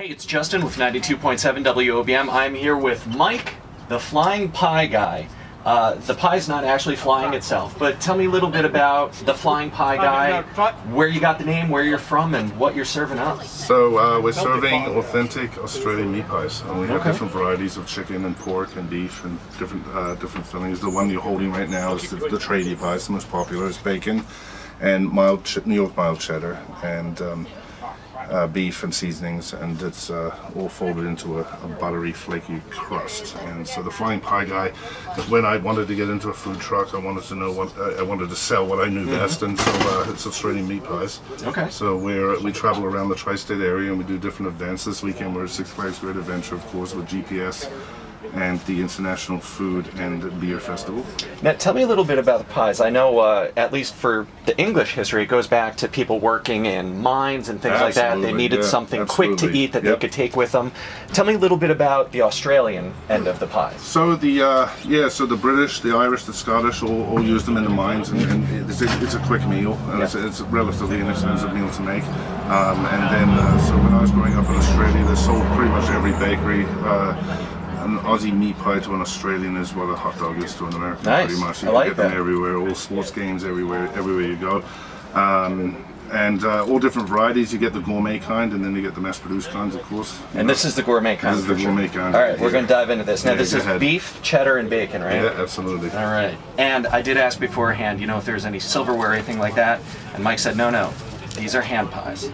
Hey, it's Justin with 92.7 WOBM. I'm here with Mike, the flying pie guy. The pie's not actually flying itself, but tell me a little bit about the flying pie guy, where you got the name, where you're from, and what you're serving up. So we're serving authentic Australian meat pies, and we have different varieties of chicken and pork and beef and different fillings. The one you're holding right now is the tradie pie. It's the most popular. It's bacon and New York mild cheddar and beef and seasonings, and it's all folded into a buttery, flaky crust. And so the flying pie guy, when I wanted to get into a food truck, I wanted to know what I wanted to sell what I knew best, and so it's Australian meat pies. Okay. So we travel around the tri-state area and we do different events. This weekend we're at Six Flags Great Adventure, of course, with GPS and the International Food and Beer Festival. Now, tell me a little bit about the pies. I know, at least for the English history, it goes back to people working in mines and things like that. They needed something quick to eat that they could take with them. Tell me a little bit about the Australian end of the pies. So the British, the Irish, the Scottish all use them in the mines, and it's a quick meal, and it's a relatively inexpensive meal to make. And then, so when I was growing up in Australia, they sold pretty much every bakery. An Aussie meat pie to an Australian is what a hot dog is to an American, pretty much. You can get them everywhere, all sports games, everywhere you go. And all different varieties. You get the gourmet kind, and then you get the mass-produced kinds, of course. And this is the gourmet kind. This is the gourmet kind. All right, we're going to dive into this. Now, this is beef, cheddar, and bacon, right? Yeah, absolutely. All right. And I did ask beforehand, you know, if there's any silverware or anything like that, and Mike said, no, these are hand pies.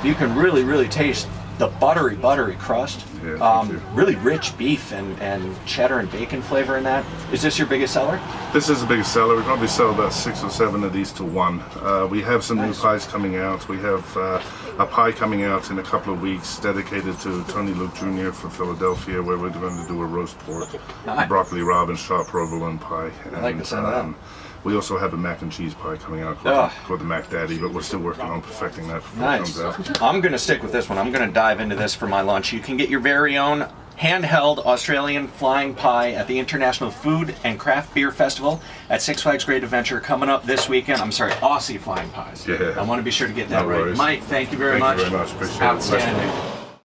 You can really taste the buttery crust. Yeah, really rich beef and cheddar and bacon flavor in that. Is this your biggest seller? This is the biggest seller. We probably sell about 6 or 7 of these to one. We have some new pies coming out. We have a pie coming out in a couple of weeks dedicated to Tony Luke Jr. for Philadelphia, where we're going to do a roast pork, broccoli rabe, and sharp provolone pie. I like the sound of that. We also have a mac and cheese pie coming out called the Mac Daddy, but we're still working on perfecting that before it comes out. I'm going to stick with this one. I'm going to dive into this for my lunch. You can get your very own handheld Australian flying pie at the International Food and Craft Beer Festival at Six Flags Great Adventure coming up this weekend. I'm sorry, Aussie flying pies. Yeah. I want to be sure to get that right. Worries. Mike, thank you very much. Thank you very much. Appreciate it. Outstanding.